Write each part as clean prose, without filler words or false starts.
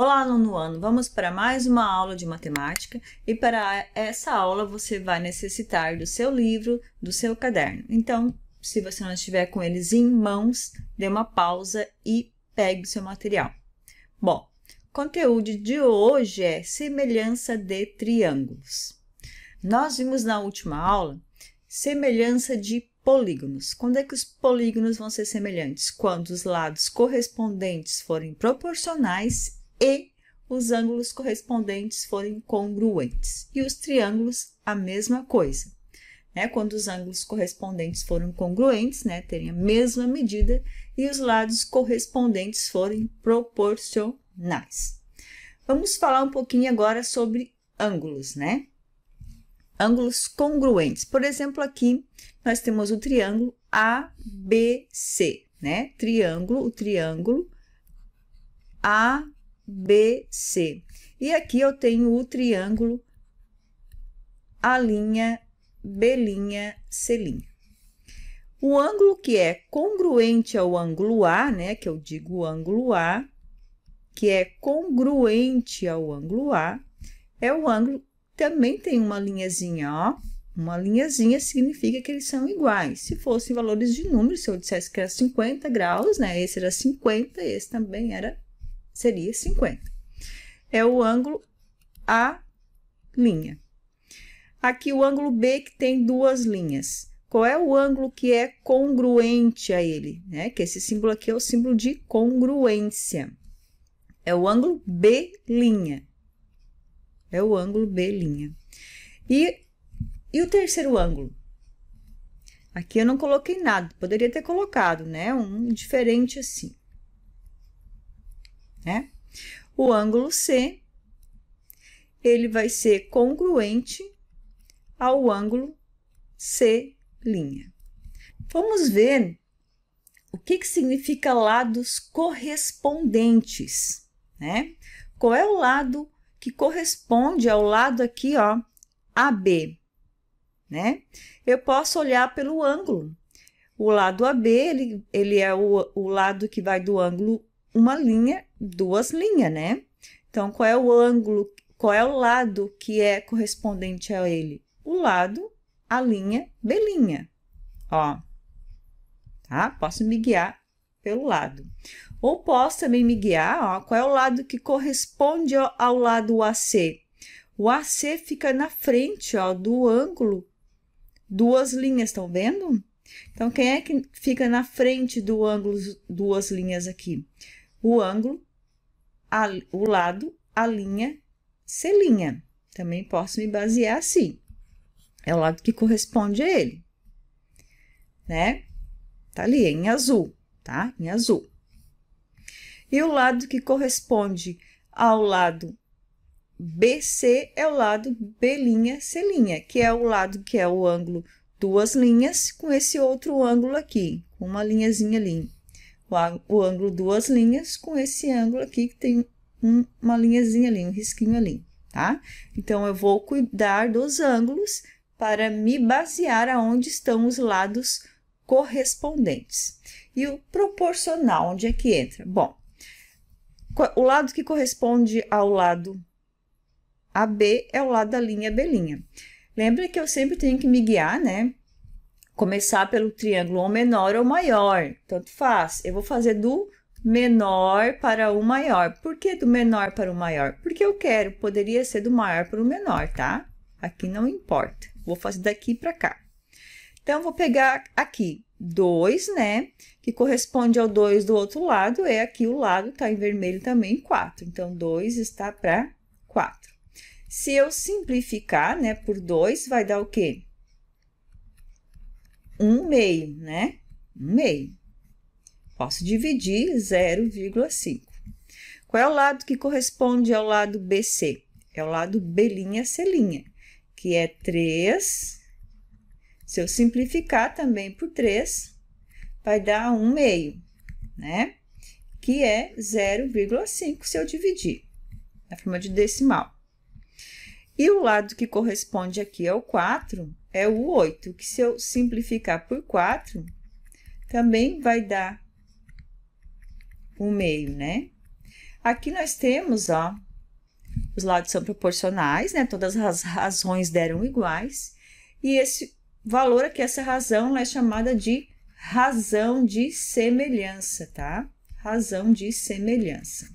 Olá, nono ano! Vamos para mais uma aula de matemática e para essa aula você vai necessitar do seu livro, do seu caderno. Então, se você não estiver com eles em mãos, dê uma pausa e pegue o seu material. Bom, o conteúdo de hoje é semelhança de triângulos. Nós vimos na última aula semelhança de polígonos. Quando é que os polígonos vão ser semelhantes? Quando os lados correspondentes forem proporcionais e os ângulos correspondentes forem congruentes. E os triângulos, a mesma coisa. Quando os ângulos correspondentes forem congruentes, terem a mesma medida, e os lados correspondentes forem proporcionais. Vamos falar um pouquinho agora sobre ângulos, Ângulos congruentes. Por exemplo, aqui nós temos o triângulo ABC, o triângulo ABC. E aqui eu tenho o triângulo A'B', C'. O ângulo que é congruente ao ângulo A, que eu digo o ângulo A, que é congruente ao ângulo A, é o ângulo, também tem uma linhazinha, ó. Uma linhazinha significa que eles são iguais. Se fossem valores de números, se eu dissesse que era 50 graus, esse era 50, esse também seria 50. É o ângulo A'. Aqui o ângulo B que tem duas linhas. Qual é o ângulo que é congruente a ele? Que esse símbolo aqui é o símbolo de congruência. É o ângulo B'. É o ângulo B'. E o terceiro ângulo? Aqui eu não coloquei nada, poderia ter colocado, um diferente assim. O ângulo C, ele vai ser congruente ao ângulo C'. Vamos ver o que significa lados correspondentes, Qual é o lado que corresponde ao lado aqui, ó, AB, Eu posso olhar pelo ângulo. O lado AB, ele é o lado que vai do ângulo uma linha, duas linhas, Então, qual é o ângulo, qual é o lado que é correspondente a ele? O lado A'B', ó, tá? Posso me guiar pelo lado. Ou posso também me guiar, ó, qual é o lado que corresponde ao lado AC? O AC fica na frente, ó, do ângulo, duas linhas, estão vendo? Então, quem é que fica na frente do ângulo, duas linhas aqui? O ângulo, o lado C'. Também posso me basear assim. É o lado que corresponde a ele, Tá ali, em azul, tá? Em azul. E o lado que corresponde ao lado BC é o lado B', C', que é o lado que é o ângulo duas linhas com esse outro ângulo aqui, com uma linhazinha ali. O ângulo duas linhas com esse ângulo aqui que tem uma linhazinha ali, um risquinho ali, tá? Então, eu vou cuidar dos ângulos para me basear aonde estão os lados correspondentes. E o proporcional, onde é que entra? Bom, o lado que corresponde ao lado AB é o lado da linha B'. Lembra que eu sempre tenho que me guiar, Começar pelo triângulo ou menor ou maior, tanto faz. Eu vou fazer do menor para o maior. Por que do menor para o maior? Porque eu quero, poderia ser do maior para o menor, tá? Aqui não importa. Vou fazer daqui para cá. Então, vou pegar aqui 2, que corresponde ao 2 do outro lado, é aqui o lado, tá em vermelho também, 4. Então, 2 está para 4. Se eu simplificar, por 2, vai dar o quê? 1/2, 1/2. Posso dividir 0,5. Qual é o lado que corresponde ao lado BC? É o lado B', C', que é 3. Se eu simplificar também por 3, vai dar 1/2, Que é 0,5 se eu dividir, na forma de decimal. E o lado que corresponde aqui ao 4 é o 8, que se eu simplificar por 4, também vai dar 1/2, Aqui nós temos, ó, os lados são proporcionais, né? Todas as razões deram iguais. E esse valor aqui, essa razão, é chamada de razão de semelhança, tá? Razão de semelhança.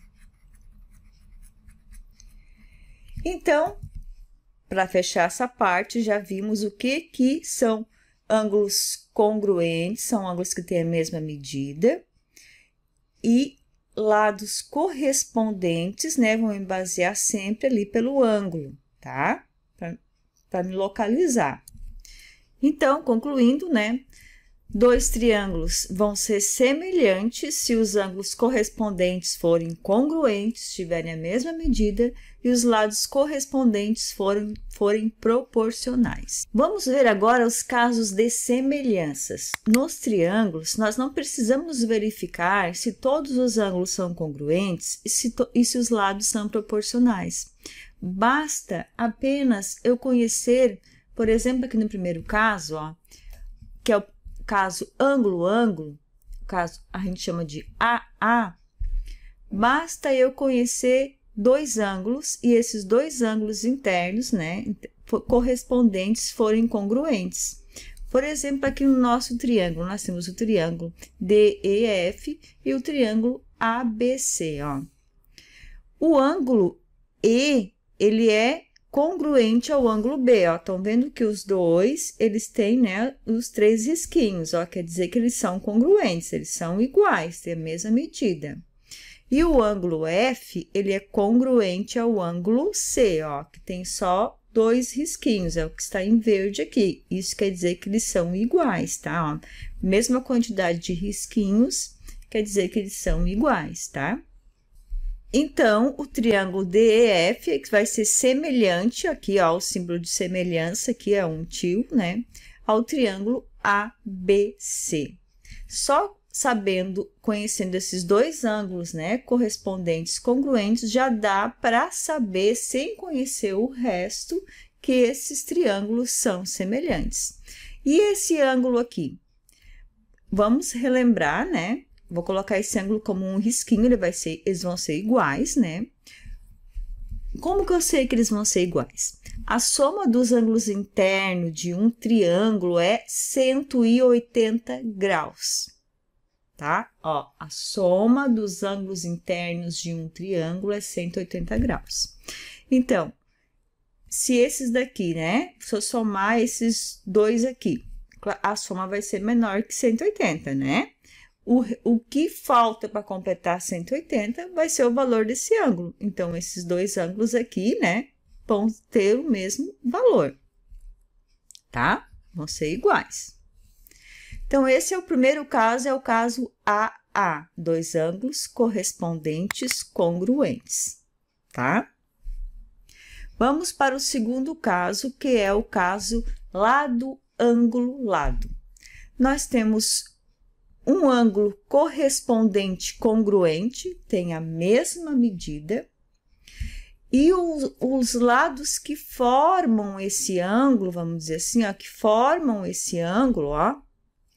Então, para fechar essa parte, já vimos o que são ângulos congruentes, são ângulos que têm a mesma medida. E lados correspondentes, né, vão me basear sempre ali pelo ângulo, tá? Para me localizar. Então, concluindo, né, dois triângulos vão ser semelhantes se os ângulos correspondentes forem congruentes, tiverem a mesma medida, e os lados correspondentes forem proporcionais. Vamos ver agora os casos de semelhanças. Nos triângulos, nós não precisamos verificar se todos os ângulos são congruentes e se os lados são proporcionais. Basta apenas eu conhecer, por exemplo, aqui no primeiro caso, ó, que é o caso ângulo-ângulo, caso a gente chama de AA, basta eu conhecer dois ângulos e esses dois ângulos internos, né, correspondentes forem congruentes. Por exemplo, aqui no nosso triângulo, nós temos o triângulo DEF e o triângulo ABC, ó. O ângulo E, ele é congruente ao ângulo B, ó. Estão vendo que os dois, eles têm, né, os três risquinhos, ó. Quer dizer que eles são congruentes, eles são iguais, têm a mesma medida. E o ângulo F, ele é congruente ao ângulo C, ó, que tem só dois risquinhos, é o que está em verde aqui. Isso quer dizer que eles são iguais, tá? Ó, mesma quantidade de risquinhos, quer dizer que eles são iguais, tá? Então, o triângulo DEF vai ser semelhante, aqui, ó, o símbolo de semelhança, aqui é um tio, né, ao triângulo ABC. Só sabendo, conhecendo esses dois ângulos, né, correspondentes, congruentes, já dá para saber, sem conhecer o resto, que esses triângulos são semelhantes. E esse ângulo aqui? Vamos relembrar, né? Vou colocar esse ângulo como um risquinho, eles vão ser iguais, né? Como que eu sei que eles vão ser iguais? A soma dos ângulos internos de um triângulo é 180 graus, tá? Ó, a soma dos ângulos internos de um triângulo é 180 graus. Então, se esses daqui, né? Se eu somar esses dois aqui, a soma vai ser menor que 180, né? O que falta para completar 180 vai ser o valor desse ângulo. Então, esses dois ângulos aqui, né, vão ter o mesmo valor, tá? Vão ser iguais. Então, esse é o primeiro caso, é o caso AA, dois ângulos correspondentes congruentes, tá? Vamos para o segundo caso, que é o caso lado, ângulo, lado. Nós temos um ângulo correspondente congruente, tem a mesma medida, e os lados que formam esse ângulo, vamos dizer assim, ó, que formam esse ângulo, ó,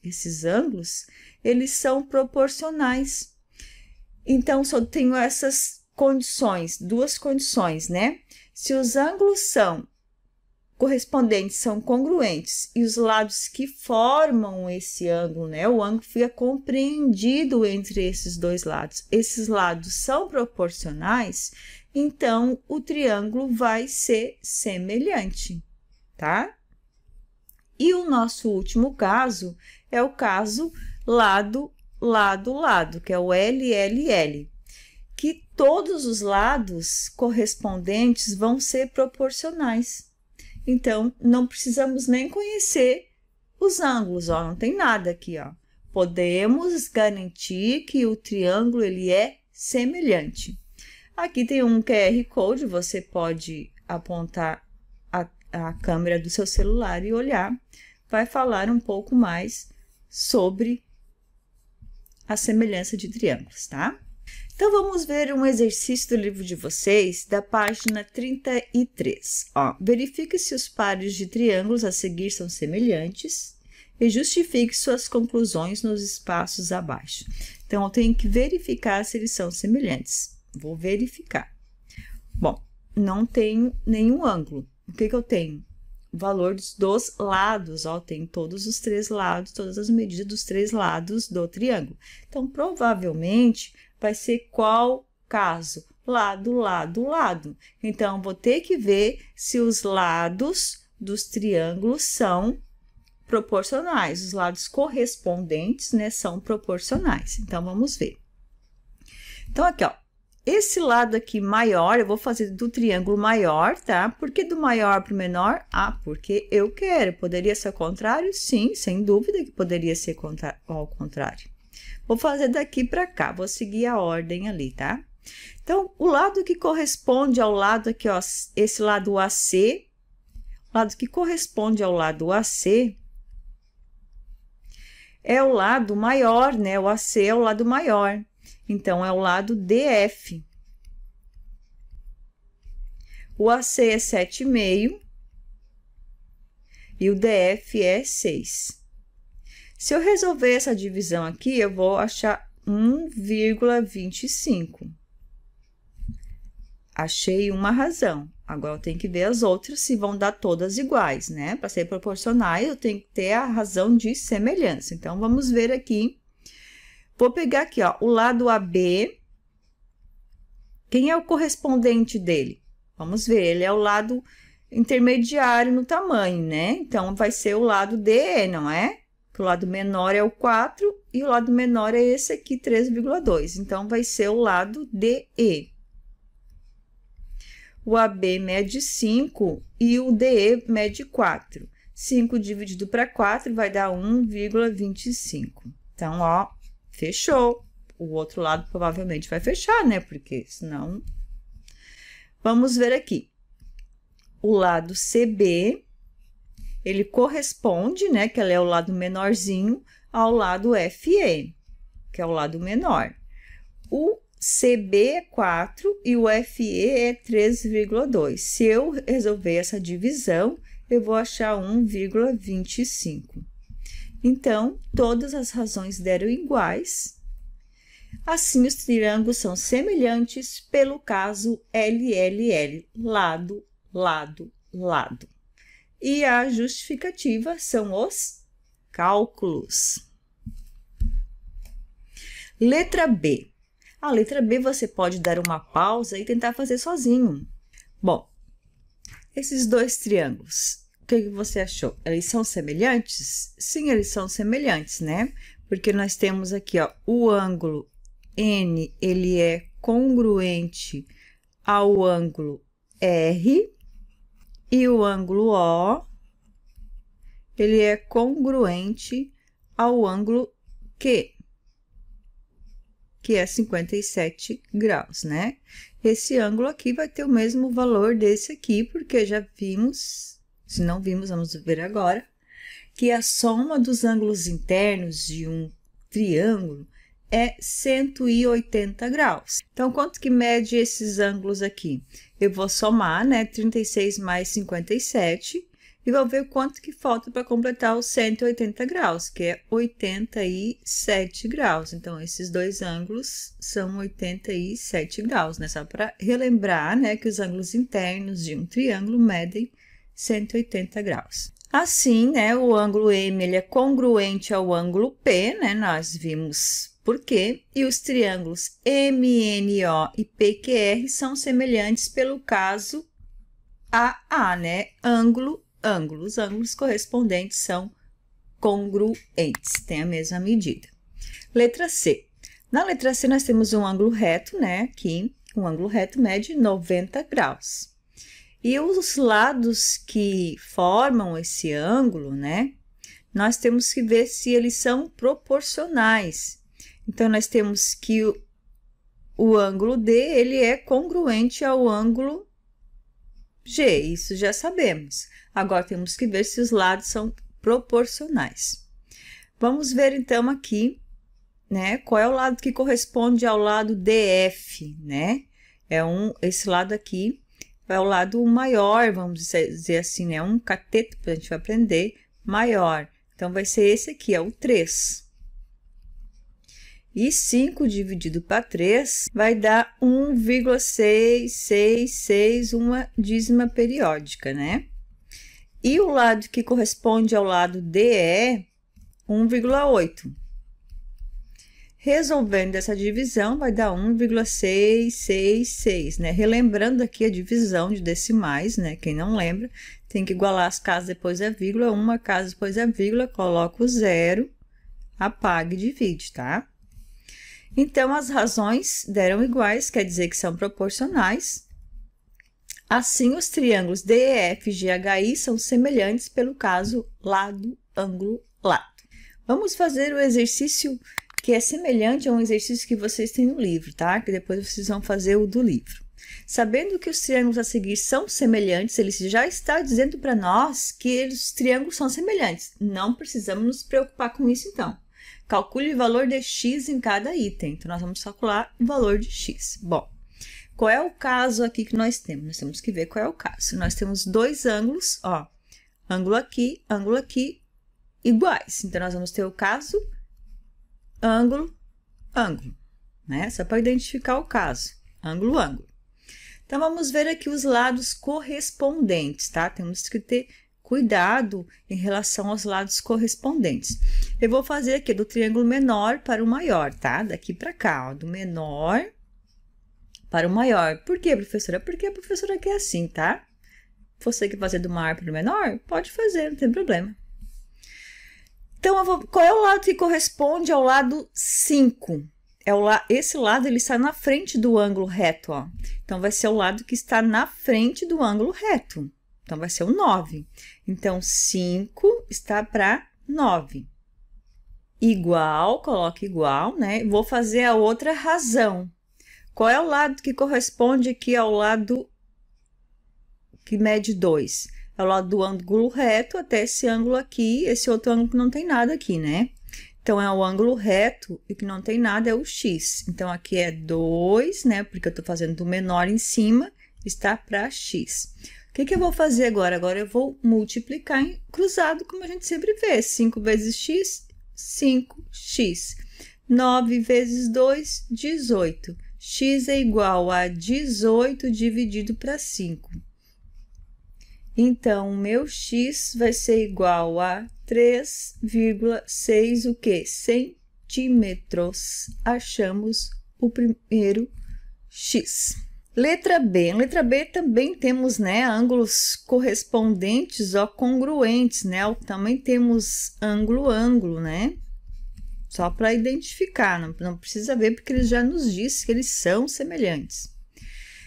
esses ângulos, eles são proporcionais. Então, só tenho essas condições, duas condições, né? Se os ângulos correspondentes são congruentes e os lados que formam esse ângulo, né? O ângulo fica compreendido entre esses dois lados. Esses lados são proporcionais, então o triângulo vai ser semelhante, tá? E o nosso último caso é o caso lado, lado, lado, que é o LLL, que todos os lados correspondentes vão ser proporcionais. Então, não precisamos nem conhecer os ângulos, ó, não tem nada aqui, ó. Podemos garantir que o triângulo, ele é semelhante. Aqui tem um QR Code, você pode apontar a câmera do seu celular e olhar. Vai falar um pouco mais sobre a semelhança de triângulos, tá? Então, vamos ver um exercício do livro de vocês, da página 33. Ó, verifique se os pares de triângulos a seguir são semelhantes e justifique suas conclusões nos espaços abaixo. Então, eu tenho que verificar se eles são semelhantes. Vou verificar. Bom, não tenho nenhum ângulo. O que eu tenho? O valor dos lados, ó, tem todos os 3 lados, todas as medidas dos 3 lados do triângulo. Então, provavelmente, vai ser qual caso? Lado, lado, lado. Então, vou ter que ver se os lados dos triângulos são proporcionais. Os lados correspondentes, né, são proporcionais. Então, vamos ver. Então, aqui, ó. Esse lado aqui maior, eu vou fazer do triângulo maior, tá? Por que do maior para o menor? Ah, porque eu quero. Poderia ser ao contrário? Sim, sem dúvida que poderia ser ao contrário. Vou fazer daqui para cá, vou seguir a ordem ali, tá? Então, o lado que corresponde ao lado aqui, ó, esse lado AC, o lado que corresponde ao lado AC é o lado maior, né? O AC é o lado maior. Então, é o lado DF. O AC é 7,5 e o DF é 6. Se eu resolver essa divisão aqui, eu vou achar 1,25. Achei uma razão. Agora, eu tenho que ver as outras se vão dar todas iguais, né? Para ser proporcionais, eu tenho que ter a razão de semelhança. Então, vamos ver aqui. Vou pegar aqui, ó, o lado AB. Quem é o correspondente dele? Vamos ver, ele é o lado intermediário no tamanho, né? Então, vai ser o lado DE, não é? O lado menor é o 4 e o lado menor é esse aqui, 3,2. Então, vai ser o lado DE. O AB mede 5 e o DE mede 4. 5 dividido para 4 vai dar 1,25. Então, ó, fechou. O outro lado provavelmente vai fechar, né? Porque senão... Vamos ver aqui. O lado CB, ele corresponde, né? Que ele é o lado menorzinho, ao lado FE, que é o lado menor. O CB é 4 e o FE é 3,2. Se eu resolver essa divisão, eu vou achar 1,25. Então, todas as razões deram iguais. Assim, os triângulos são semelhantes pelo caso LLL, lado, lado, lado. E a justificativa são os cálculos. Letra B. A letra B você pode dar uma pausa e tentar fazer sozinho. Bom, esses dois triângulos, o que você achou? Eles são semelhantes? Sim, eles são semelhantes, né? Porque nós temos aqui, ó, o ângulo N, ele é congruente ao ângulo R e o ângulo O, ele é congruente ao ângulo Q, que é 57 graus, né? Esse ângulo aqui vai ter o mesmo valor desse aqui, porque já vimos, se não vimos, vamos ver agora, que a soma dos ângulos internos de um triângulo é 180 graus. Então, quanto que mede esses ângulos aqui? Eu vou somar, né, 36 mais 57, e vou ver quanto que falta para completar os 180 graus, que é 87 graus. Então, esses dois ângulos são 87 graus, né? Só para relembrar, né, que os ângulos internos de um triângulo medem 180 graus. Assim, né, o ângulo M, ele é congruente ao ângulo P, né? Nós vimos por quê. E os triângulos MNO e PQR são semelhantes pelo caso AA, né? Ângulo, ângulo. Os ângulos correspondentes são congruentes, têm a mesma medida. Letra C. Na letra C, nós temos um ângulo reto, né? Aqui, um ângulo reto mede 90 graus. E os lados que formam esse ângulo, né? Nós temos que ver se eles são proporcionais. Então, nós temos que o ângulo D, ele é congruente ao ângulo G, isso já sabemos. Agora, temos que ver se os lados são proporcionais. Vamos ver, então, aqui, né? Qual é o lado que corresponde ao lado DF, né? Esse lado aqui é o lado maior, vamos dizer assim, né? Um cateto, a gente vai aprender, maior. Então, vai ser esse aqui, é o 3. E 5 dividido para 3 vai dar 1,666, uma dízima periódica, né? E o lado que corresponde ao lado DE, 1,8. Resolvendo essa divisão, vai dar 1,666, né? Relembrando aqui a divisão de decimais, né? Quem não lembra, tem que igualar as casas depois da vírgula, uma casa depois da vírgula, coloca o zero, apaga e divide, tá? Então, as razões deram iguais, quer dizer que são proporcionais. Assim, os triângulos DEF, GHI são semelhantes pelo caso lado, ângulo, lado. Vamos fazer o exercício que é semelhante a um exercício que vocês têm no livro, tá? Que depois vocês vão fazer o do livro. Sabendo que os triângulos a seguir são semelhantes, ele já está dizendo para nós que os triângulos são semelhantes. Não precisamos nos preocupar com isso, então. Calcule o valor de x em cada item. Então, nós vamos calcular o valor de x. Bom, qual é o caso aqui que nós temos? Nós temos que ver qual é o caso. Nós temos dois ângulos, ó, ângulo aqui, iguais. Então, nós vamos ter o caso ângulo, ângulo, né? Só para identificar o caso, ângulo, ângulo. Então, vamos ver aqui os lados correspondentes, tá? Temos que ter cuidado em relação aos lados correspondentes. Eu vou fazer aqui do triângulo menor para o maior, tá? Daqui para cá, ó, do menor para o maior. Por quê, professora? Porque a professora quer assim, tá? Você quer fazer do maior para o menor? Pode fazer, não tem problema. Então, qual é o lado que corresponde ao lado 5? Esse lado, ele está na frente do ângulo reto, ó. Então, vai ser o lado que está na frente do ângulo reto. Então, vai ser o 9. Então, 5 está para 9. Igual, coloque igual, né? Vou fazer a outra razão. Qual é o lado que corresponde aqui ao lado que mede 2? É o lado do ângulo reto até esse ângulo aqui, esse outro ângulo que não tem nada aqui, né? Então, é o ângulo reto e o que não tem nada é o x. Então, aqui é 2, né? Porque eu tô fazendo do menor em cima, está para x. O que eu vou fazer agora? Agora, eu vou multiplicar em cruzado, como a gente sempre vê. 5 vezes x, 5x. 9 vezes 2, 18. X é igual a 18 dividido para 5. Então, o meu x vai ser igual a 3,6 o quê? Centímetros. Achamos o primeiro x. Letra B. Letra B também temos, né, ângulos correspondentes ou congruentes, né? Também temos ângulo, ângulo, né? Só para identificar, não precisa ver porque ele já nos disse que eles são semelhantes.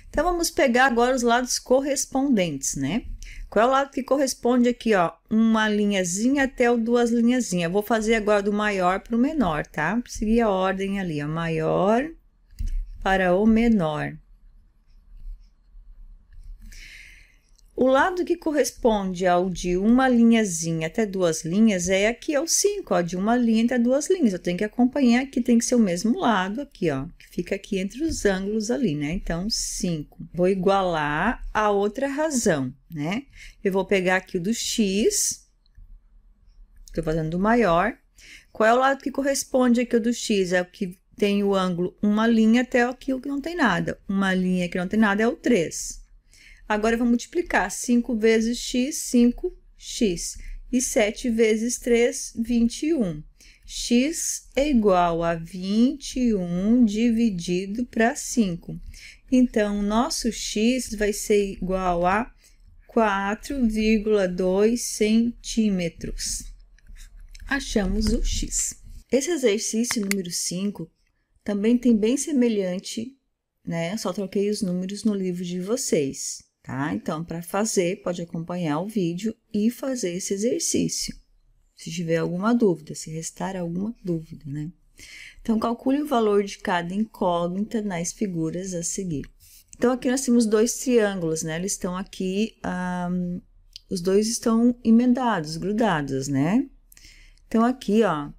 Então, vamos pegar agora os lados correspondentes, né? Qual é o lado que corresponde aqui, ó? Uma linhazinha até o duas linhazinhas. Vou fazer agora do maior para o menor, tá? Vou seguir a ordem ali, ó. Maior para o menor. O lado que corresponde ao de uma linhazinha até duas linhas é aqui, é o 5, ó, de uma linha até duas linhas. Eu tenho que acompanhar aqui, tem que ser o mesmo lado aqui, ó, que fica aqui entre os ângulos ali, né? Então, 5. Vou igualar a outra razão, né? Eu vou pegar aqui o do x, estou fazendo do maior. Qual é o lado que corresponde aqui ao do x? É o que tem o ângulo uma linha até aqui o que não tem nada. Uma linha que não tem nada é o 3. Agora, eu vou multiplicar 5 vezes x, 5x. E 7 vezes 3, 21. X é igual a 21 dividido para 5. Então, o nosso x vai ser igual a 4,2 centímetros. Achamos o x. Esse exercício número 5 também tem bem semelhante, né? Só troquei os números no livro de vocês. Tá? Então, para fazer, pode acompanhar o vídeo e fazer esse exercício, se tiver alguma dúvida, se restar alguma dúvida, né? Então, calcule o valor de cada incógnita nas figuras a seguir. Então, aqui nós temos dois triângulos, né? Eles estão aqui, os dois estão emendados, grudados, né? Então, aqui, ó,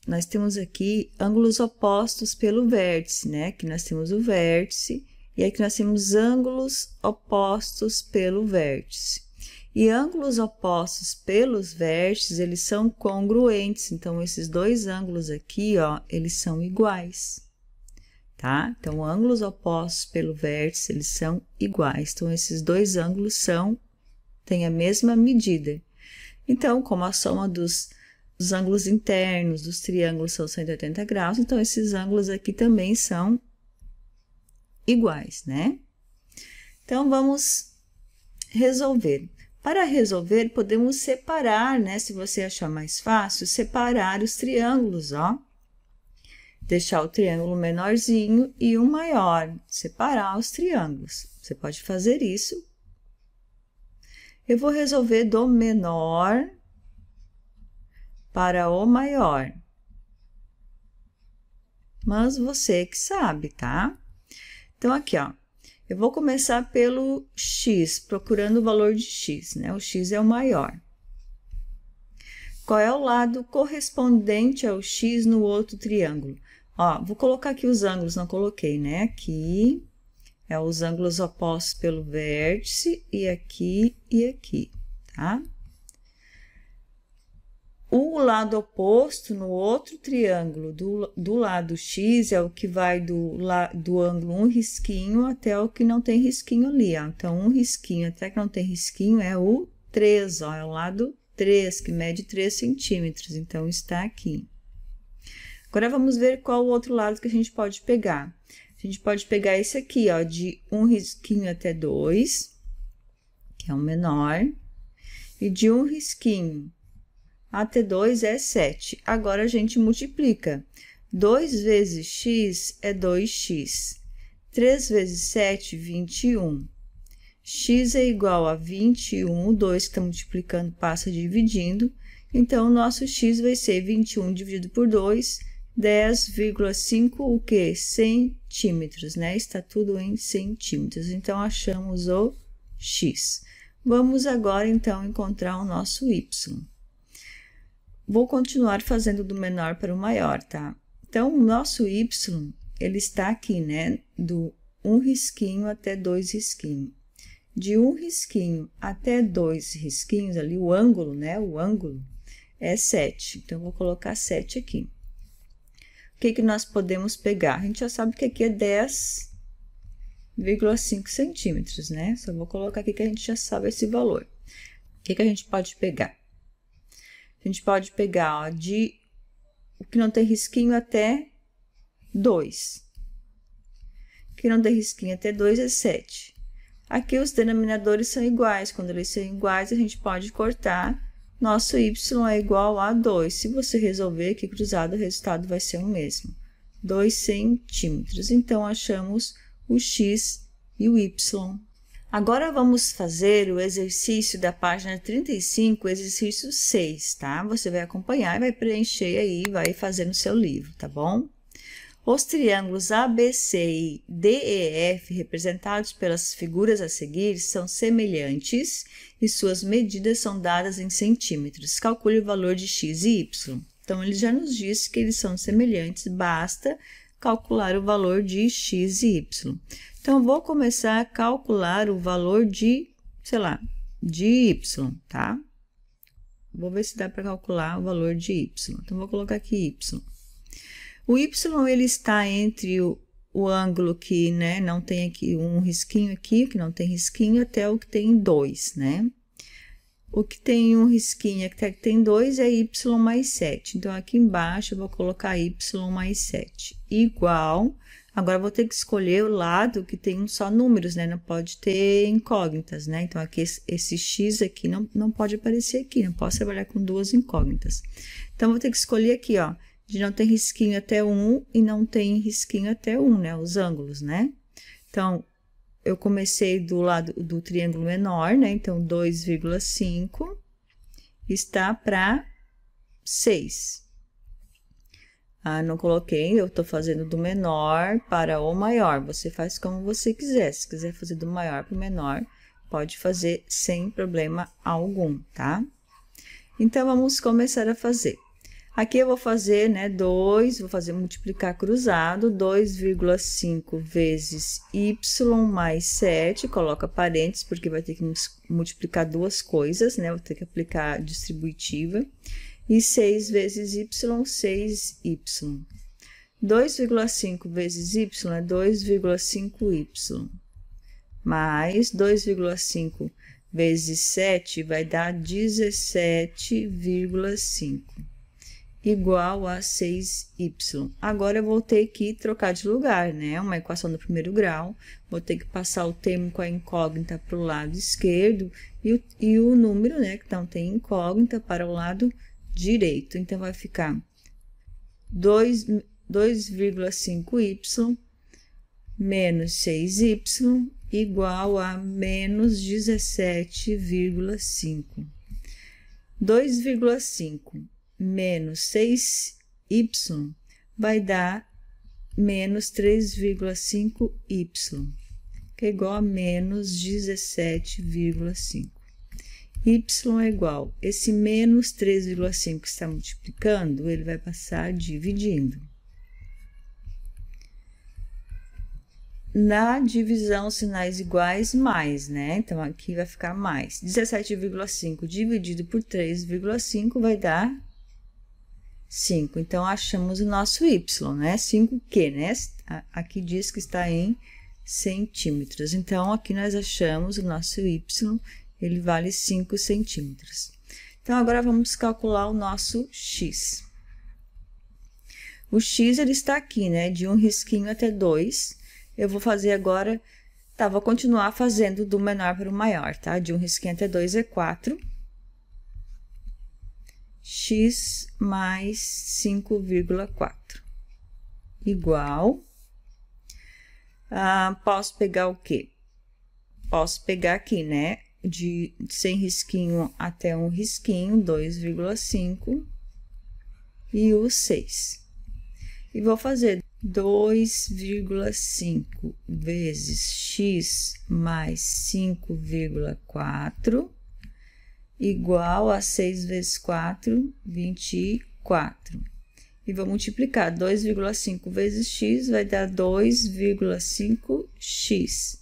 nós temos aqui ângulos opostos pelo vértice, né? Aqui nós temos o vértice. E aqui nós temos ângulos opostos pelo vértice. E ângulos opostos pelos vértices, eles são congruentes. Então, esses dois ângulos aqui, ó, eles são iguais, tá? Então, ângulos opostos pelo vértice, eles são iguais. Então, esses dois ângulos têm a mesma medida. Então, como a soma dos ângulos internos dos triângulos são 180 graus, então, esses ângulos aqui também são iguais, né? Então, vamos resolver. Para resolver, podemos separar, né? Se você achar mais fácil, separar os triângulos, ó. Deixar o triângulo menorzinho e o maior, separar os triângulos. Você pode fazer isso. Eu vou resolver do menor para o maior. Mas você que sabe, tá? Então, aqui, ó. Eu vou começar pelo x, procurando o valor de x, né? O x é o maior. Qual é o lado correspondente ao x no outro triângulo? Ó, vou colocar aqui os ângulos, não coloquei, né? Aqui é os ângulos opostos pelo vértice e aqui, tá? O lado oposto no outro triângulo do lado x é o que vai do ângulo um risquinho até o que não tem risquinho ali, ó. Então, um risquinho até que não tem risquinho é o 3, ó, é o lado 3, que mede 3 centímetros. Então, está aqui. Agora, vamos ver qual o outro lado que a gente pode pegar. A gente pode pegar esse aqui, ó, de um risquinho até 2, que é o menor, e de um risquinho até 2 é 7. Agora, a gente multiplica. 2 vezes x é 2x. 3 vezes 7, 21. X é igual a 21. O 2 que está multiplicando passa dividindo. Então, o nosso x vai ser 21 dividido por 2, 10,5 o quê? Centímetros, né? Está tudo em centímetros. Então, achamos o x. Vamos agora, então, encontrar o nosso y. Vou continuar fazendo do menor para o maior, tá? Então, o nosso y, ele está aqui, né? Do um risquinho até 2 risquinhos. De um risquinho até 2 risquinhos, ali o ângulo, né? O ângulo é 7. Então, vou colocar 7 aqui. O que que nós podemos pegar? A gente já sabe que aqui é 10,5 centímetros, né? Só vou colocar aqui que a gente já sabe esse valor. O que que a gente pode pegar? A gente pode pegar, ó, de o que não tem risquinho até 2. O que não tem risquinho até 2 é 7. Aqui os denominadores são iguais. Quando eles são iguais, a gente pode cortar. Nosso y é igual a 2. Se você resolver aqui cruzado, o resultado vai ser o mesmo. 2 centímetros. Então, achamos o x e o y. Agora, vamos fazer o exercício da página 35, exercício 6, tá? Você vai acompanhar e vai preencher aí, vai fazer no seu livro, tá bom? Os triângulos ABC e DEF, representados pelas figuras a seguir, são semelhantes e suas medidas são dadas em centímetros. Calcule o valor de x e y. Então, ele já nos disse que eles são semelhantes, basta calcular o valor de x e y. Então, vou começar a calcular o valor de, sei lá, de y, tá? Vou ver se dá para calcular o valor de y. Então, vou colocar aqui y. O y, ele está entre o ângulo que, né, não tem aqui um risquinho aqui, que não tem risquinho, até o que tem 2, né? O que tem um risquinho até que tem 2 é y mais 7. Então, aqui embaixo, eu vou colocar y mais 7. Igual. Agora, eu vou ter que escolher o lado que tem só números, né? Não pode ter incógnitas, né? Então, aqui, esse x aqui não pode aparecer aqui. Não posso trabalhar com duas incógnitas. Então, vou ter que escolher aqui, ó. De não ter risquinho até 1 e não tem risquinho até 1, né? Os ângulos, né? Então, eu comecei do lado do triângulo menor, né? Então, 2,5 está para 6. Ah, não coloquei, eu tô fazendo do menor para o maior. Você faz como você quiser. Se quiser fazer do maior para o menor, pode fazer sem problema algum, tá? Então, vamos começar a fazer. Aqui eu vou fazer, né, vou fazer multiplicar cruzado, 2,5 vezes y mais 7, coloca parênteses, porque vai ter que multiplicar duas coisas, né, vou ter que aplicar distributiva, e 6 vezes y, 6y. 2,5 vezes y é 2,5y, mais 2,5 vezes 7 vai dar 17,5. Igual a 6y. Agora, eu vou ter que trocar de lugar, né? Uma equação do primeiro grau. Vou ter que passar o termo com a incógnita para o lado esquerdo e o número, né, que não tem incógnita, para o lado direito. Então, vai ficar 2,5y menos 6y igual a menos 17,5. 2,5 menos 6y vai dar menos 3,5y, que é igual a menos 17,5. Y é igual, esse menos 3,5 que está multiplicando, ele vai passar dividindo. Na divisão, sinais iguais, mais, né? Então, aqui vai ficar mais. 17,5 dividido por 3,5 vai dar 5. Então, achamos o nosso y, né? 5Q, né? Aqui diz que está em centímetros. Então, aqui nós achamos o nosso y, ele vale 5 centímetros. Então, agora vamos calcular o nosso x. O x, ele está aqui, né? De um risquinho até 2. Eu vou fazer agora, tá? Vou continuar fazendo do menor para o maior, tá? De um risquinho até 2 é 4. X mais 5,4 igual. Posso pegar o quê? Posso pegar aqui, né? De sem risquinho até um risquinho, 2,5 e o 6. E vou fazer 2,5 vezes x mais 5,4 igual a 6 vezes 4, 24. E vou multiplicar 2,5 vezes x, vai dar 2,5x,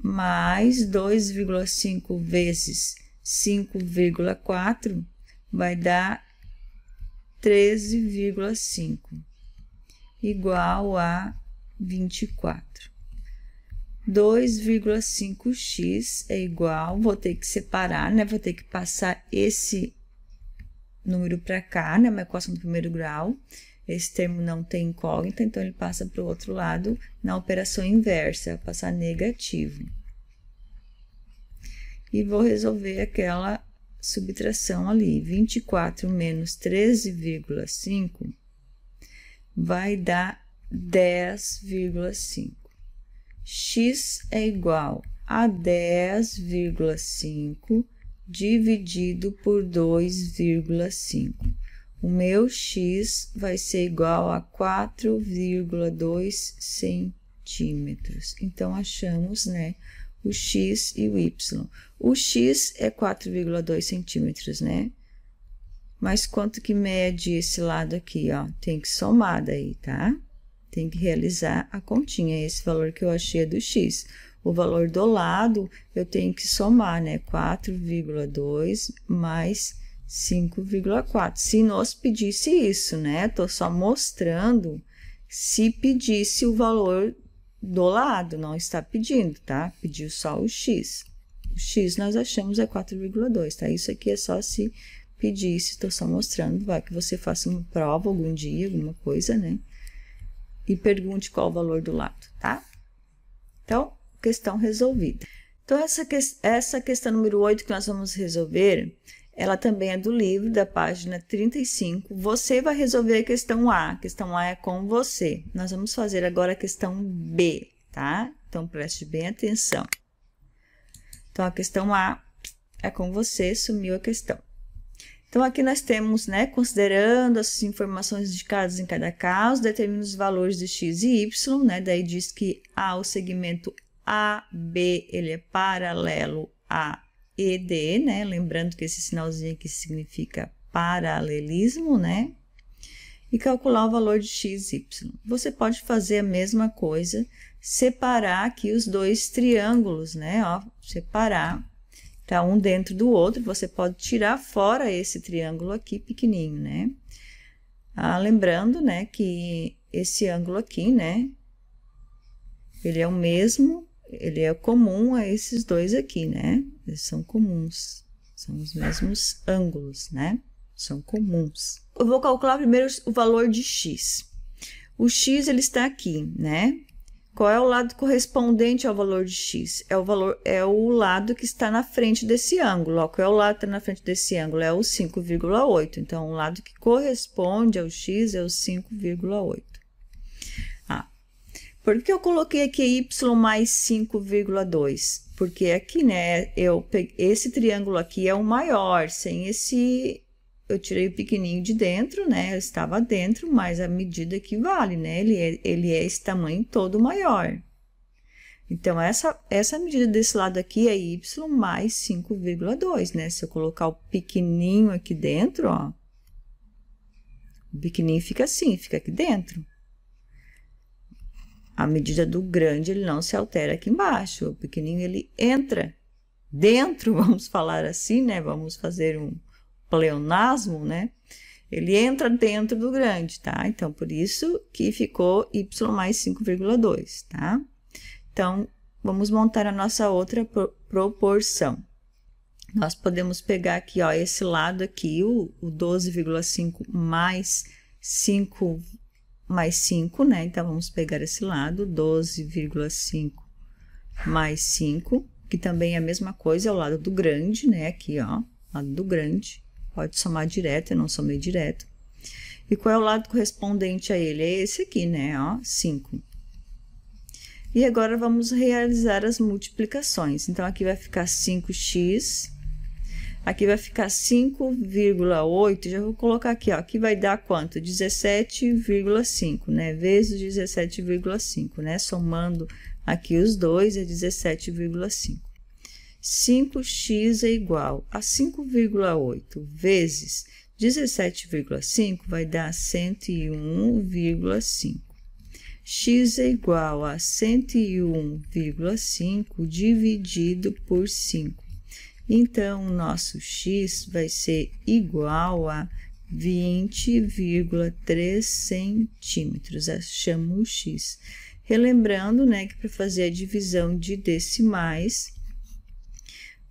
mais 2,5 vezes 5,4, vai dar 13,5. Igual a 24. 2,5x é igual, vou ter que separar, né? Vou ter que passar esse número para cá, né? Uma equação do primeiro grau. Esse termo não tem incógnita, então ele passa para o outro lado na operação inversa, vai passar negativo. E vou resolver aquela subtração ali. 24 menos 13,5 vai dar 10,5. X é igual a 10,5 dividido por 2,5. O meu x vai ser igual a 4,2 centímetros. Então, achamos, né, o x e o y. O x é 4,2 centímetros, né? Mas quanto que mede esse lado aqui, ó? Tem que somar daí, tá? Tem que realizar a continha. Esse valor que eu achei é do x. O valor do lado, eu tenho que somar, né? 4,2 mais 5,4. Se nos pedisse isso, né? Tô só mostrando se pedisse o valor do lado. Não está pedindo, tá? Pediu só o x. O x nós achamos é 4,2, tá? Isso aqui é só se pedisse, estou só mostrando, vai que você faça uma prova algum dia, alguma coisa, né? E pergunte qual o valor do lado, tá? Então, questão resolvida. Então, essa questão número 8 que nós vamos resolver, ela também é do livro, da página 35. Você vai resolver a questão A. A questão A é com você. Nós vamos fazer agora a questão B, tá? Então, preste bem atenção. Então, a questão A é com você, sumiu a questão. Então, aqui nós temos, né, considerando as informações indicadas em cada caso, determina os valores de x e y, né, daí diz que o segmento AB, ele é paralelo a ED, né, lembrando que esse sinalzinho aqui significa paralelismo, né, e calcular o valor de x, y. Você pode fazer a mesma coisa, separar aqui os dois triângulos, né? Ó, separar, tá um dentro do outro, você pode tirar fora esse triângulo aqui pequenininho, né? Lembrando, né, que esse ângulo aqui, né, ele é o mesmo, ele é comum a esses dois aqui, né? Eles são comuns, são os mesmos ângulos, né? São comuns. Eu vou calcular primeiro o valor de x. O x, ele está aqui, né? Qual é o lado correspondente ao valor de x? É o lado que está na frente desse ângulo. Ó, qual é o lado que está na frente desse ângulo? É o 5,8. Então, o lado que corresponde ao x é o 5,8. Por que eu coloquei aqui y mais 5,2? Porque aqui, né, esse triângulo aqui é o maior, sem esse... Eu tirei o pequenininho de dentro, né? Eu estava dentro, mas a medida que vale, né? Ele é esse tamanho todo maior. Então, essa medida desse lado aqui é y mais 5,2, né? Se eu colocar o pequenininho aqui dentro, ó. O pequenininho fica assim, fica aqui dentro. A medida do grande, ele não se altera aqui embaixo. O pequenininho, ele entra dentro, vamos falar assim, né? Vamos fazer um pleonasmo, né? Ele entra dentro do grande, tá? Então, por isso que ficou y mais 5,2, tá? Então, vamos montar a nossa outra proporção. Nós podemos pegar aqui, ó, esse lado aqui, o 12,5 mais 5, né? Então, vamos pegar esse lado, 12,5 mais 5, que também é a mesma coisa, é o lado do grande, né? Aqui, ó, lado do grande. Pode somar direto, eu não somei direto. E qual é o lado correspondente a ele? É esse aqui, né? Ó, 5. E agora, vamos realizar as multiplicações. Então, aqui vai ficar 5x. Aqui vai ficar 5,8. Já vou colocar aqui, ó. Aqui vai dar quanto? 17,5, né? Vezes 17,5, né? Somando aqui os dois, é 17,5. 5x é igual a 5,8 vezes 17,5 vai dar 101,5. X é igual a 101,5 dividido por 5. Então, o nosso x vai ser igual a 20,3 centímetros. Achamos o x. Relembrando, né, que para fazer a divisão de decimais,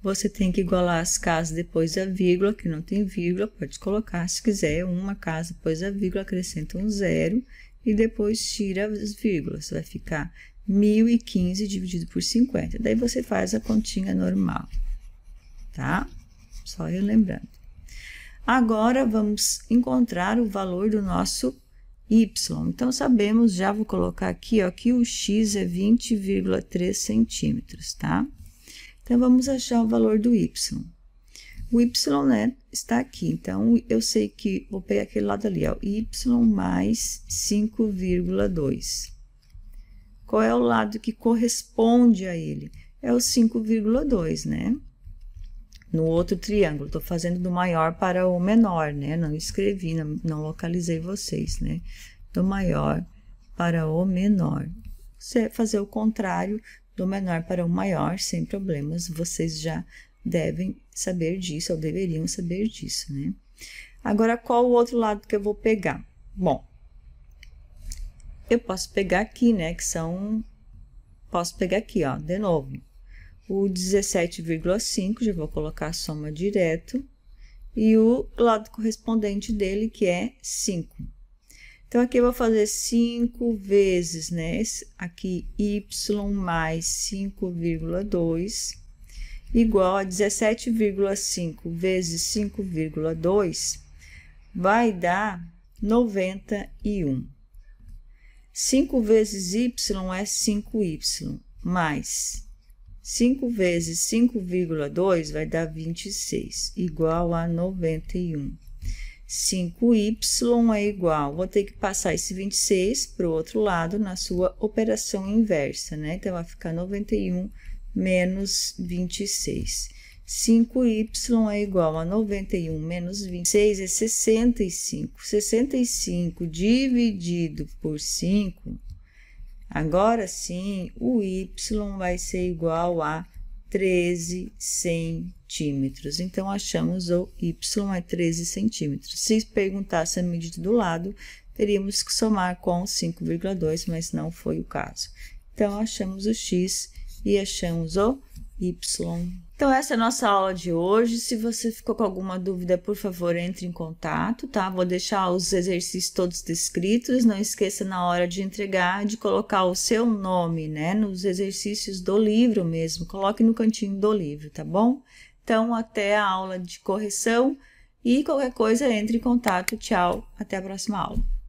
você tem que igualar as casas depois da vírgula, que não tem vírgula, pode colocar, se quiser, uma casa depois da vírgula, acrescenta um zero e depois tira as vírgulas. Vai ficar 1.015 dividido por 50. Daí, você faz a continha normal, tá? Só relembrando. Agora, vamos encontrar o valor do nosso y. Então, sabemos, já vou colocar aqui, ó, que o x é 20,3 centímetros, tá? Então, vamos achar o valor do y. O y, né, está aqui. Então, eu sei que vou pegar aquele lado ali, ó, y mais 5,2. Qual é o lado que corresponde a ele? É o 5,2, né? No outro triângulo, estou fazendo do maior para o menor, né? Não escrevi, não localizei vocês, né? Do maior para o menor. Você fazer o contrário do menor para o maior, sem problemas, vocês já devem saber disso, ou deveriam saber disso, né? Agora, qual o outro lado que eu vou pegar? Bom, eu posso pegar aqui, né, posso pegar aqui, ó, de novo, o 17,5, já vou colocar a soma direto, e o lado correspondente dele, que é 5. Então, aqui eu vou fazer 5 vezes, né, aqui, y mais 5,2, igual a 17,5 vezes 5,2, vai dar 91. 5 vezes y é 5y, mais 5 vezes 5,2 vai dar 26, igual a 91. 5y é igual, vou ter que passar esse 26 para o outro lado na sua operação inversa, né? Então, vai ficar 91 menos 26. 5y é igual a 91 menos 26 é 65. 65 dividido por 5, agora sim, o y vai ser igual a 13 centímetros. Então, achamos o y é 13 centímetros. Se perguntasse a medida do lado, teríamos que somar com 5,2, mas não foi o caso. Então, achamos o x e achamos o y. Então, essa é a nossa aula de hoje. Se você ficou com alguma dúvida, por favor, entre em contato, tá? Vou deixar os exercícios todos descritos. Não esqueça, na hora de entregar, de colocar o seu nome, né? Nos exercícios do livro mesmo. Coloque no cantinho do livro, tá bom? Então, até a aula de correção. E qualquer coisa, entre em contato. Tchau, até a próxima aula.